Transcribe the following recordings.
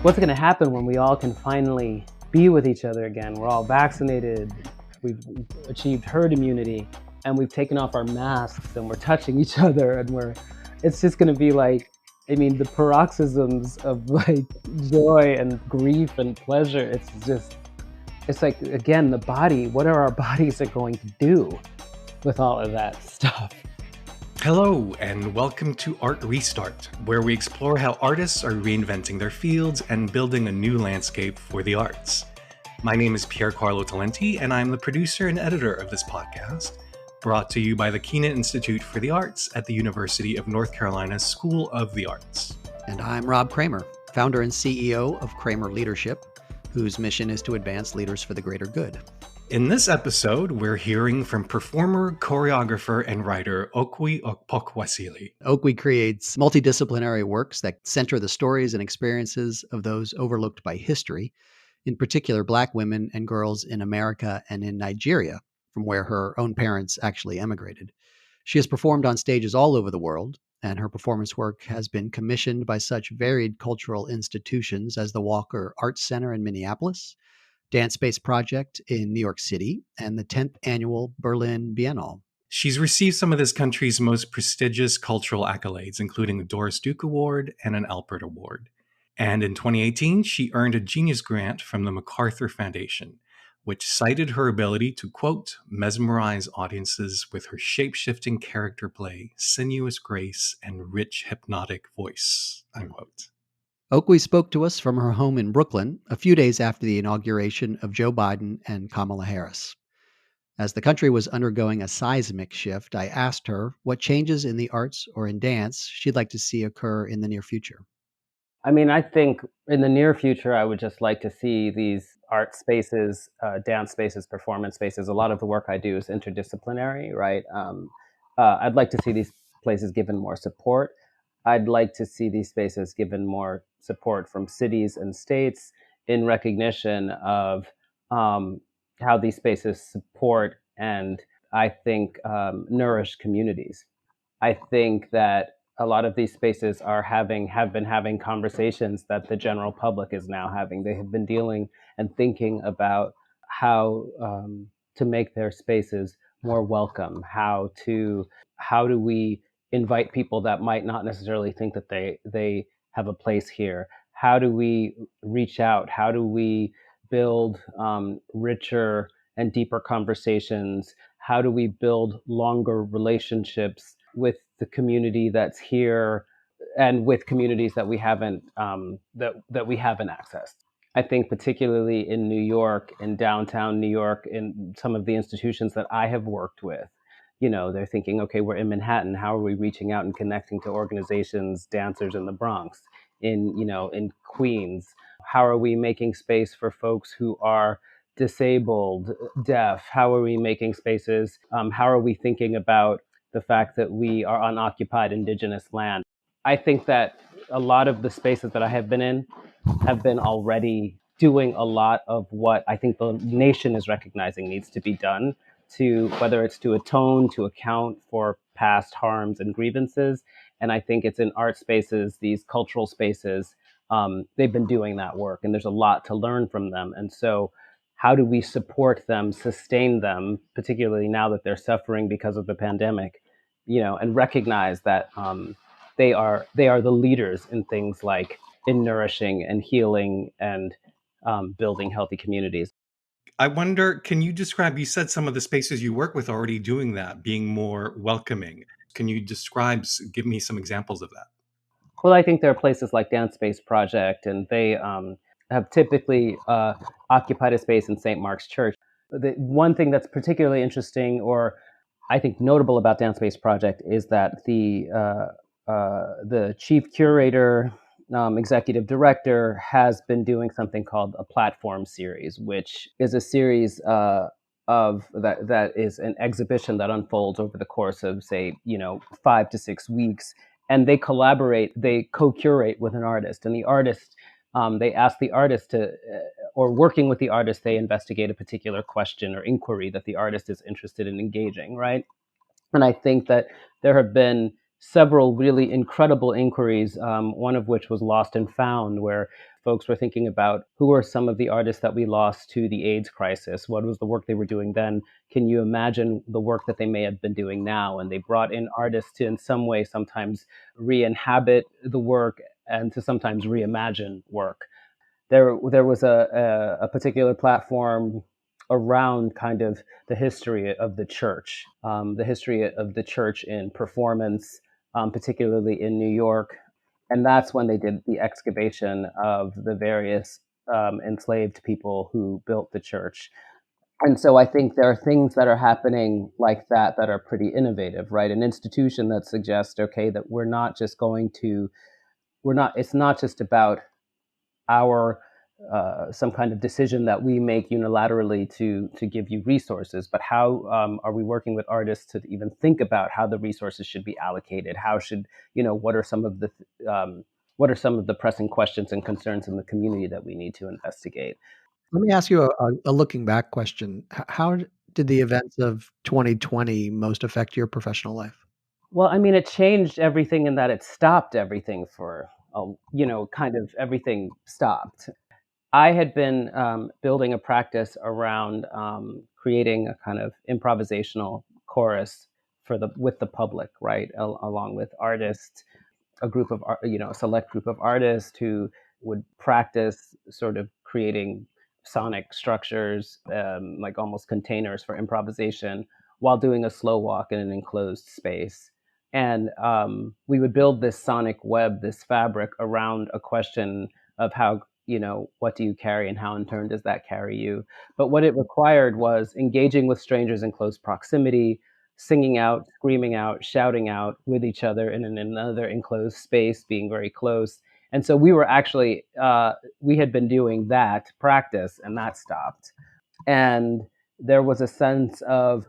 What's going to happen when we all can finally be with each other again? We're all vaccinated, we've achieved herd immunity, and we've taken off our masks and we're touching each other, and it's just going to be like, I mean, the paroxysms of like joy and grief and pleasure. It's like, again, the body, what are our bodies are going to do with all of that stuff? Hello, and welcome to Art Restart, where we explore how artists are reinventing their fields and building a new landscape for the arts. My name is Pier Carlo Talenti, and I'm the producer and editor of this podcast, brought to you by the Keenan Institute for the Arts at the University of North Carolina's School of the Arts. And I'm Rob Kramer, founder and CEO of Kramer Leadership, whose mission is to advance leaders for the greater good. In this episode, we're hearing from performer, choreographer, and writer Okwui Okpokwasili. Okwui creates multidisciplinary works that center the stories and experiences of those overlooked by history, in particular Black women and girls in America and in Nigeria, from where her own parents actually emigrated. She has performed on stages all over the world, and her performance work has been commissioned by such varied cultural institutions as the Walker Arts Center in Minneapolis, Dance Space Project in New York City, and the 10th Annual Berlin Biennale. She's received some of this country's most prestigious cultural accolades, including the Doris Duke Award and an Alpert Award. And in 2018, she earned a Genius Grant from the MacArthur Foundation, which cited her ability to, quote, mesmerize audiences with her shape-shifting character play, sinuous grace, and rich hypnotic voice, unquote. Okwui spoke to us from her home in Brooklyn a few days after the inauguration of Joe Biden and Kamala Harris. As the country was undergoing a seismic shift, I asked her what changes in the arts or in dance she'd like to see occur in the near future. I mean, I think in the near future, I would just like to see these art spaces, dance spaces, performance spaces. A lot of the work I do is interdisciplinary, right? I'd like to see these places given more support. I'd like to see these spaces given more support from cities and states in recognition of how these spaces support and I think nourish communities. I think that a lot of these spaces have been having conversations that the general public is now having. They have been dealing and thinking about how to make their spaces more welcome. How do we invite people that might not necessarily think that they have a place here? How do we reach out? How do we build richer and deeper conversations? How do we build longer relationships with the community that's here and with communities that we haven't that we haven't accessed? I think particularly in New York, in downtown New York, in some of the institutions that I have worked with, you know, they're thinking, okay, we're in Manhattan. How are we reaching out and connecting to organizations, dancers in the Bronx, in Queens? How are we making space for folks who are disabled, deaf? How are we making spaces? How are we thinking about the fact that we are on occupied indigenous land? I think that a lot of the spaces that I have been in have been already doing a lot of what I think the nation is recognizing needs to be done, to whether it's to atone, to account for past harms and grievances. And I think it's in art spaces, these cultural spaces, they've been doing that work, and there's a lot to learn from them. And so how do we support them, sustain them, particularly now that they're suffering because of the pandemic, and recognize that they are the leaders in things like in nourishing and healing and building healthy communities. I wonder, can you describe, you said some of the spaces you work with are already doing that, being more welcoming. Can you give me some examples of that? Well, I think there are places like Dance Space Project, and they have typically occupied a space in St. Mark's Church. The one thing that's particularly interesting, or I think notable about Dance Space Project, is that the chief curator, executive director, has been doing something called a platform series, which is a series of that is an exhibition that unfolds over the course of, say, 5 to 6 weeks. And they co-curate with an artist, and the artist, they ask the artist to, or working with the artist, they investigate a particular question or inquiry that the artist is interested in engaging, right? And I think that there have been several really incredible inquiries, one of which was Lost and Found, where folks were thinking about who are some of the artists that we lost to the AIDS crisis. What was the work they were doing then? Can you imagine the work that they may have been doing now? And they brought in artists to, in some way, sometimes re-inhabit the work and to sometimes reimagine work. There was a particular platform around kind of the history of the church, the history of the church in performance, particularly in New York. And that's when they did the excavation of the various enslaved people who built the church. And so I think there are things that are happening like that are pretty innovative, right? An institution that suggests, okay, that we're not just going to, we're not, it's not just about our some kind of decision that we make unilaterally to give you resources, but how are we working with artists to even think about how the resources should be allocated? How should, what are some of the pressing questions and concerns in the community that we need to investigate? Let me ask you a looking back question. How did the events of 2020 most affect your professional life? Well, I mean, it changed everything in that it stopped everything for, kind of everything stopped. I had been building a practice around creating a kind of improvisational chorus with the public, right, along with artists, a select group of artists who would practice sort of creating sonic structures, like almost containers for improvisation, while doing a slow walk in an enclosed space. And we would build this sonic web, this fabric around a question of how, what do you carry and how in turn does that carry you? But what it required was engaging with strangers in close proximity, singing out, screaming out, shouting out with each other in another enclosed space, being very close. And so we were actually, we had been doing that practice and that stopped. And there was a sense of,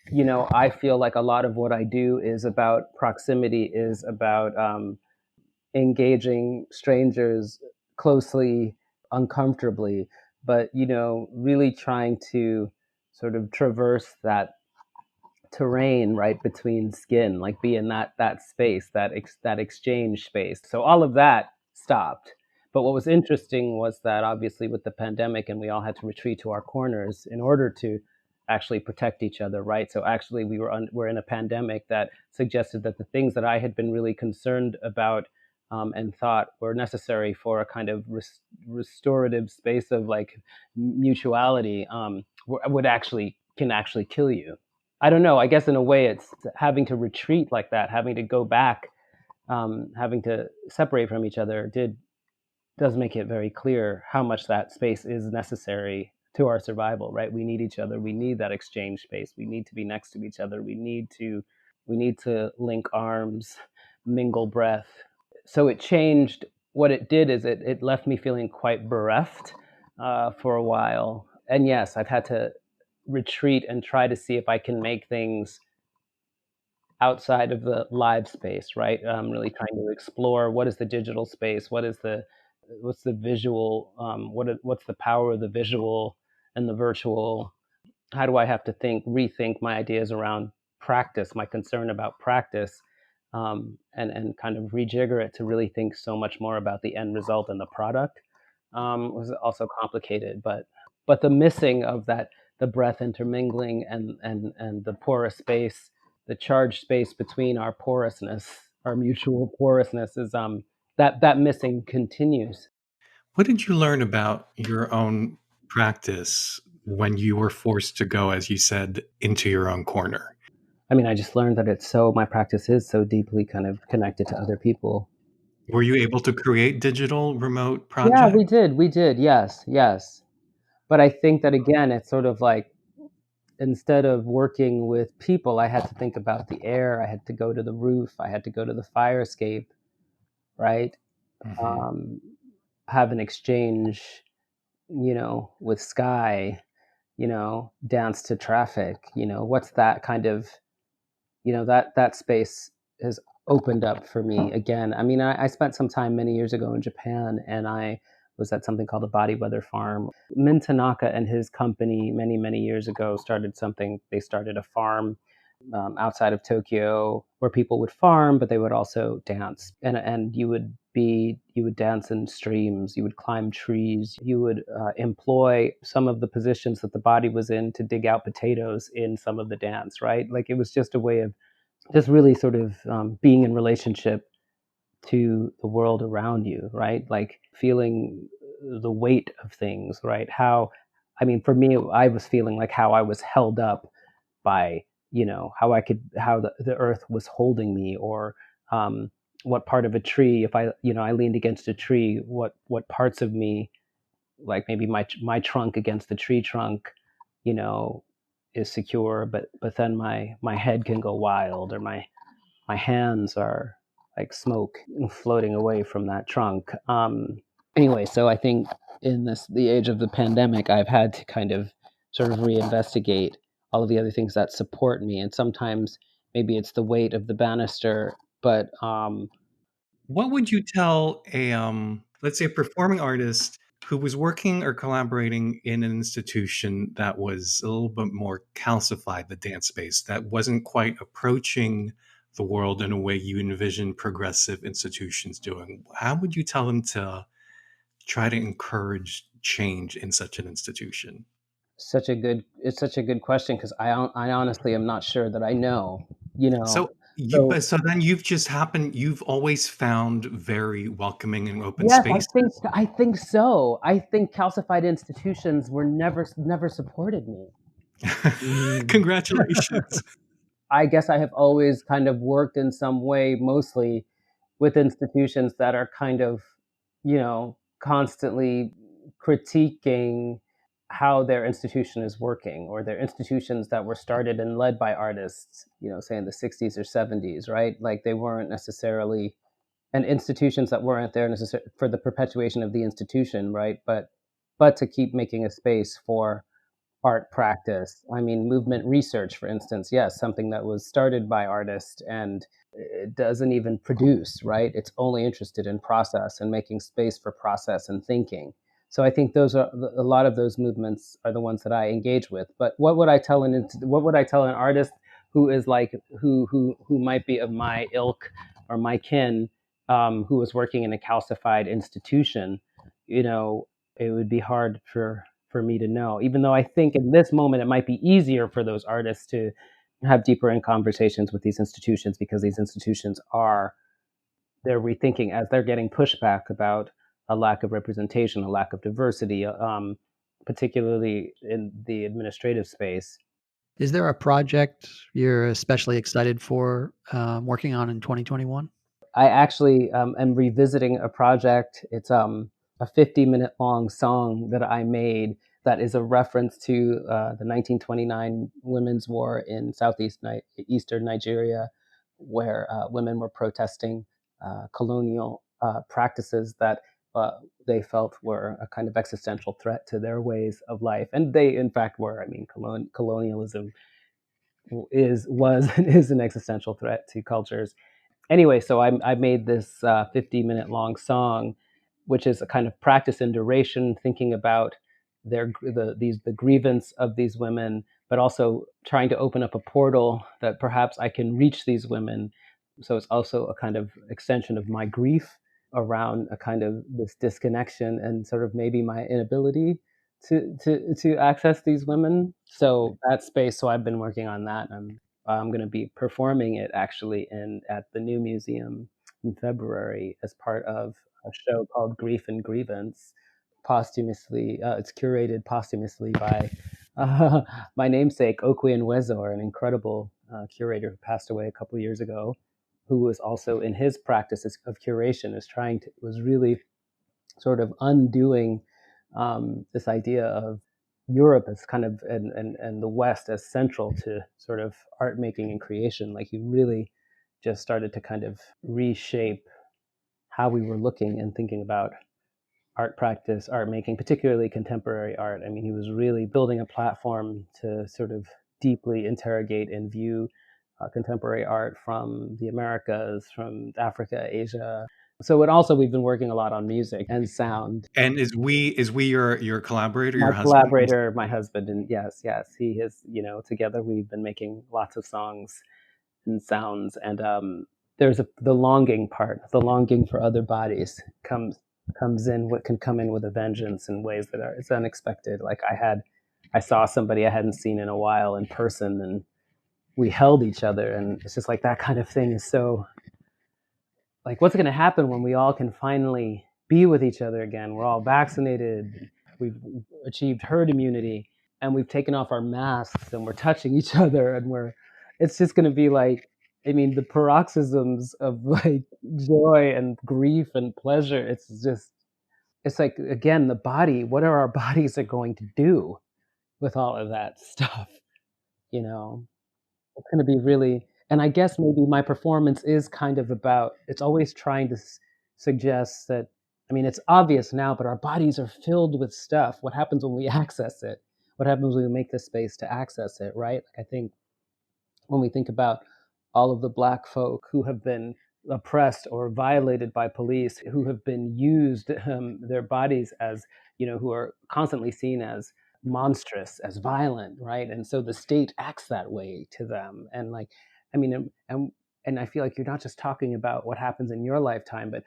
I feel like a lot of what I do is about proximity, is about engaging strangers closely, uncomfortably, but, really trying to sort of traverse that terrain right between skin, like be in that space, that exchange space. So all of that stopped. But what was interesting was that obviously with the pandemic and we all had to retreat to our corners in order to actually protect each other, right? So actually we're in a pandemic that suggested that the things that I had been really concerned about and thought were necessary for a kind of restorative space of like mutuality would actually can actually kill you. I don't know. I guess in a way, it's having to retreat like that, having to go back, having to separate from each other does make it very clear how much that space is necessary to our survival. Right? We need each other. We need that exchange space. We need to be next to each other. We need to link arms, mingle breath. So it changed. What it did is it left me feeling quite bereft for a while. And yes, I've had to retreat and try to see if I can make things outside of the live space, right? Really trying to explore what is the digital space, what's the visual, what's the power of the visual and the virtual. How do I have to rethink my ideas around practice, my concern about practice, and kind of rejigger it to really think so much more about the end result and the product. Was also complicated, but the missing of that, the breath intermingling and the porous space, the charged space between our porousness, our mutual porousness is that missing continues. What did you learn about your own practice when you were forced to go, as you said, into your own corner? I mean, I just learned that my practice is so deeply kind of connected to other people. Were you able to create digital remote Yeah, we projects? did. We did. Yes, yes. But I think that again, it's sort of like instead of working with people, I had to think about the air. I had to go to the roof. I had to go to the fire escape, right? Hmm. Um, have an exchange, with sky, dance to traffic. What's that kind of, that space has opened up for me again. I mean, I spent some time many years ago in Japan, and I was at something called the Body Weather Farm. Min Tanaka and his company many, many years ago started something. They started a farm outside of Tokyo, where people would farm, but they would also dance, and you would dance in streams, you would climb trees, you would employ some of the positions that the body was in to dig out potatoes in some of the dance, right? Like it was just a way of just really sort of being in relationship to the world around you, right? Like feeling the weight of things, right? How, I mean, for me, I was feeling like how I was held up by, how how the earth was holding me, or um, what part of a tree, if I leaned against a tree, what parts of me, like maybe my trunk against the tree trunk, you know, is secure, but then my head can go wild, or my hands are like smoke floating away from that trunk. Anyway, so I think in the age of the pandemic, I've had to kind of sort of reinvestigate all of the other things that support me, and sometimes maybe it's the weight of the banister, but What would you tell a let's say a performing artist who was working or collaborating in an institution that was a little bit more calcified, the dance space, that wasn't quite approaching the world in a way you envision progressive institutions doing? How would you tell them to try to encourage change in such an institution? it's such a good question, because I honestly am not sure that I know, you know. So you, So but so then you've always found very welcoming and open yes, spaces. I think so. I think calcified institutions were never supported me. Mm. Congratulations. I guess I have always kind of worked in some way, mostly with institutions that are kind of, constantly critiquing how their institution is working, or their institutions that were started and led by artists, say in the 60s or 70s, right? Like they weren't necessarily, and institutions that weren't there necessarily for the perpetuation of the institution, right? But to keep making a space for art practice. I mean, movement research, for instance, yes, something that was started by artists and it doesn't even produce, right? It's only interested in process and making space for process and thinking. So I think those are a lot of those movements are the ones that I engage with. But what would I tell an artist who is like who might be of my ilk or my kin, who is working in a calcified institution? You know, it would be hard for me to know. Even though I think in this moment it might be easier for those artists to have deeper in conversations with these institutions, because these institutions are they're rethinking as they're getting pushback about a lack of representation, a lack of diversity, particularly in the administrative space. Is there a project you're especially excited for working on in 2021? I actually am revisiting a project. It's a 50-minute long song that I made that is a reference to the 1929 Women's War in Eastern Nigeria, where women were protesting colonial practices that they felt were a kind of existential threat to their ways of life. And they, in fact, were. I mean, colonialism is an existential threat to cultures. Anyway, so I made this 50-minute long song, which is a kind of practice in duration, thinking about the grievance of these women, but also trying to open up a portal that perhaps I can reach these women. So it's also a kind of extension of my grief around a kind of this disconnection and sort of maybe my inability to access these women. So that space. So I've been working on that. I'm going to be performing it actually in at the new museum in February as part of a show called Grief and Grievance. Posthumously, it's curated posthumously by uh, my namesake Okwui Okpokwasili, an incredible curator who passed away a couple of years ago, who was also in his practice of curation was really sort of undoing this idea of Europe as kind of and the West as central to sort of art making and creation. Like he really just started to kind of reshape how we were looking and thinking about art practice, art making, particularly contemporary art. I mean, he was really building a platform to sort of deeply interrogate and view contemporary art from the Americas, from Africa, Asia. So it also, we've been working a lot on music and sound. And is we your collaborator, My your husband? collaborator, my husband, and yes, he is, together we've been making lots of songs and sounds. And there's the longing part, the longing for other bodies comes in, what can come in with a vengeance in ways that are, it's unexpected. Like I saw somebody I hadn't seen in a while in person, and we held each other, and it's just like that kind of thing is so, like, what's going to happen when we all can finally be with each other again? We're all vaccinated, we've achieved herd immunity, and we've taken off our masks, and we're touching each other, and it's just going to be like, I mean, the paroxysms of like joy and grief and pleasure. It's like, again, the body, what are our bodies are going to do with all of that stuff? You know, it's going to be really, and I guess maybe my performance is kind of about, it's always trying to suggest that, I mean, it's obvious now, but our bodies are filled with stuff. What happens when we access it? What happens when we make the space to access it, right? Like, I think when we think about all of the Black folk who have been oppressed or violated by police, who have been used, their bodies as, who are constantly seen as monstrous, as violent, right? And so the state acts that way to them. And like, I mean, and I feel like you're not just talking about what happens in your lifetime, but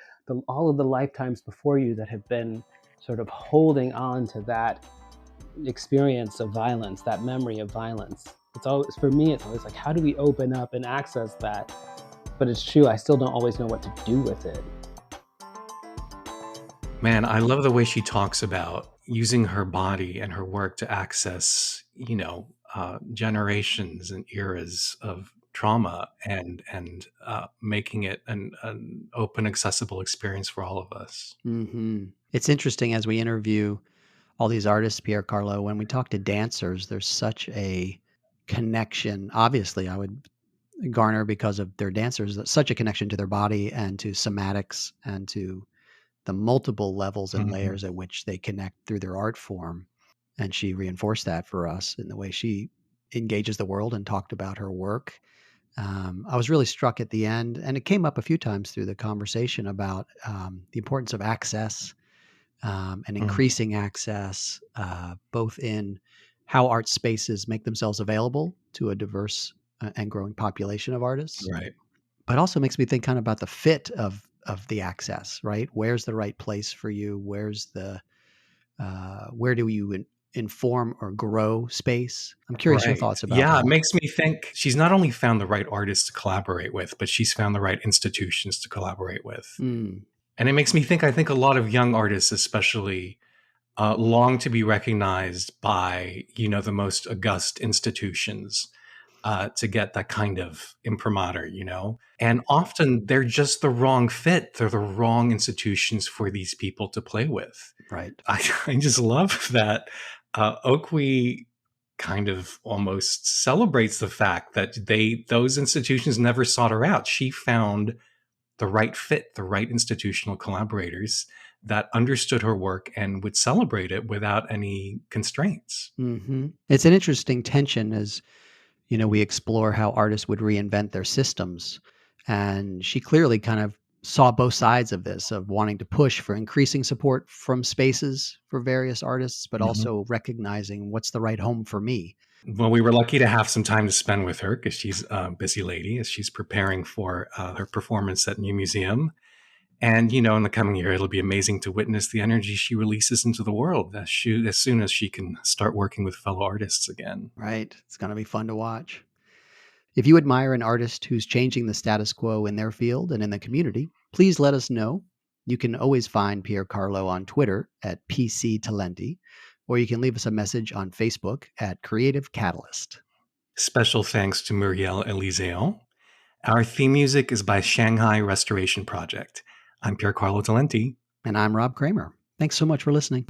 all of the lifetimes before you that have been sort of holding on to that experience of violence, that memory of violence. It's always, for me, it's always like, how do we open up and access that? But it's true, I still don't always know what to do with it. Man, I love the way she talks about using her body and her work to access, generations and eras of trauma, and making it an open, accessible experience for all of us. Mm-hmm. It's interesting, as we interview all these artists, Pier Carlo, when we talk to dancers, there's such a connection. Obviously, I would garner, because of their dancers, such a connection to their body and to somatics and to the multiple levels and layers at which they connect through their art form. And she reinforced that for us in the way she engages the world and talked about her work. I was really struck at the end, and it came up a few times through the conversation about the importance of access, and increasing access, both in how art spaces make themselves available to a diverse and growing population of artists. Right. But also makes me think kind of about the fit of the access, right? Where's the right place for you? Where's the where do you inform or grow space? I'm curious your Right. thoughts about Yeah, it that. makes me think she's not only found the right artists to collaborate with, but she's found the right institutions to collaborate with. Mm, And it makes me think, I think a lot of young artists, especially, long to be recognized by, the most august institutions, to get that kind of imprimatur, And often they're just the wrong fit. They're the wrong institutions for these people to play with. right. I just love that Okwui kind of almost celebrates the fact that those institutions never sought her out. She found the right fit, the right institutional collaborators that understood her work and would celebrate it without any constraints. Mm-hmm. It's an interesting tension as we explore how artists would reinvent their systems. And she clearly kind of saw both sides of this, of wanting to push for increasing support from spaces for various artists, but also recognizing what's the right home for me. Well, we were lucky to have some time to spend with her, because she's a busy lady as she's preparing for her performance at New Museum. And, in the coming year, it'll be amazing to witness the energy she releases into the world as soon as she can start working with fellow artists again. Right. It's going to be fun to watch. If you admire an artist who's changing the status quo in their field and in the community, please let us know. You can always find Pier Carlo on Twitter at PC Talenti, or you can leave us a message on Facebook at Creative Catalyst. Special thanks to Muriel Eliseo. Our theme music is by Shanghai Restoration Project. I'm Pier Carlo Talenti. And I'm Rob Kramer. Thanks so much for listening.